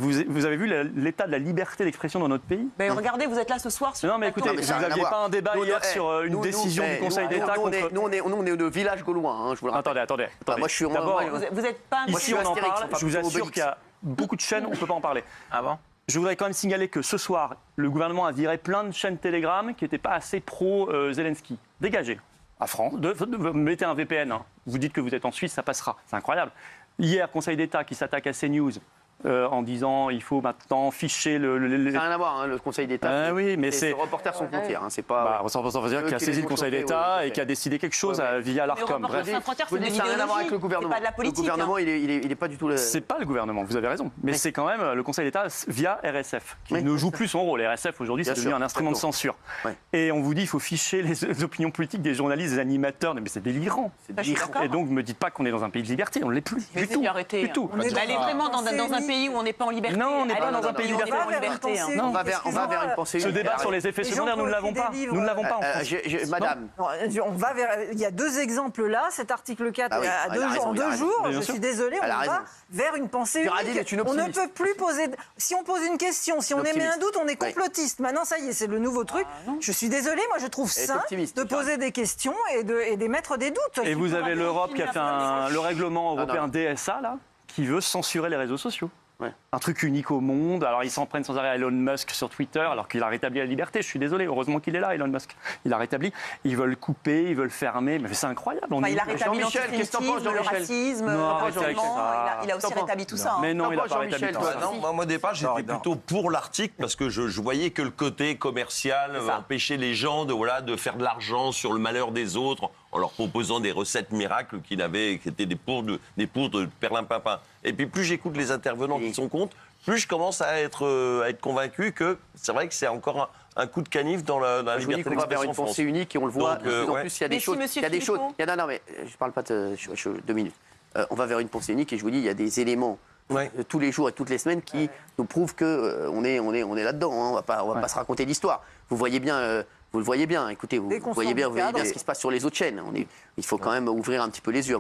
vous avez vu l'état de la liberté d'expression dans notre pays? Mais regardez, vous êtes là ce soir sur... Non, mais écoutez, vous n'aviez pas un débat hier sur une décision du Conseil d'État contre... Nous, on est de village gaulois, hein, je vous le rappelle. Attendez. Moi, je suis... D'abord, vous n'êtes pas... Ici, on en parle. Je vous assure qu'il y a beaucoup de chaînes, on ne peut pas en parler. Ah bon? Je voudrais quand même signaler que ce soir, le gouvernement a viré plein de chaînes Telegram qui n'étaient pas assez pro-Zelensky. Dégagez. À France, mettez un VPN. Hein. Vous dites que vous êtes en Suisse, ça passera. C'est incroyable. Hier, Conseil d'État qui s'attaque à CNews en disant il faut maintenant ficher le... Ça n'a rien à voir, hein, le Conseil d'État. Oui, mais c'est... Reporters sans frontières, hein, c'est pas... Ça veut dire qu'il a saisi le Conseil d'État et qui a décidé quelque chose via l'ARCOM. Reporters sans frontières, c'est de Ça n'a rien à voir avec le gouvernement. C'est pas de la politique. Le gouvernement, il est pas du tout... C'est pas le gouvernement, vous avez raison. Mais c'est quand même le Conseil d'État via RSF, qui ne joue plus son rôle. RSF, aujourd'hui, c'est devenu un instrument de censure. Et on vous dit il faut ficher les opinions politiques des journalistes, des animateurs. Mais c'est délirant. Et donc, ne me dites pas qu'on est dans un pays de liberté. On ne l'est plus. Du tout. Arrêtez. Elle est vraiment dans un pays où on n'est pas en liberté. Non, on n'est pas dans un pays de liberté. On va vers une pensée unique. Ce débat sur les effets secondaires, nous ne l'avons pas. Nous ne l'avons pas en France. Madame. On va vers... Il y a deux exemples là. Cet article 4, en 2 jours, je suis désolée, on va vers une pensée unique. On ne peut plus poser... Si on pose une question, si on émet un doute, on est complotiste. Maintenant, ça y est, c'est le nouveau truc. Je suis désolée, moi je trouve sain de poser des questions et d'émettre des doutes. Et vous avez l'Europe qui a fait le règlement européen DSA, là, qui veut censurer les réseaux sociaux. Un truc unique au monde. Alors, ils s'en prennent sans arrêt à Elon Musk sur Twitter, alors qu'il a rétabli la liberté. Je suis désolé, heureusement qu'il est là, Elon Musk. Il a rétabli. Ils veulent couper, ils veulent fermer. Mais c'est incroyable. Il a rétabli l'antisémitisme, le racisme, il a aussi rétabli tout ça. Mais non, il n'a pas rétabli tout ça. Moi, au départ, j'étais plutôt pour l'article parce que je voyais que le côté commercial empêchait les gens de faire de l'argent sur le malheur des autres en leur proposant des recettes miracles qui étaient des poudres de perlimpinpin. Et puis plus j'écoute les intervenants qui sont contre, plus je commence à être convaincu que c'est vrai que c'est encore un coup de canif dans la liberté d'expression en France. On va vers une pensée unique et on le voit de plus en plus. Il y a des choses. Non, mais je parle pas de 2 minutes. On va vers une pensée unique et je vous dis, il y a des éléments tous les jours et toutes les semaines qui nous prouvent que on est là-dedans. Hein. On va pas se raconter d'histoire. Vous voyez bien. Vous le voyez bien. Écoutez, vous voyez bien ce qui se passe sur les autres chaînes. Il faut quand même ouvrir un petit peu les yeux.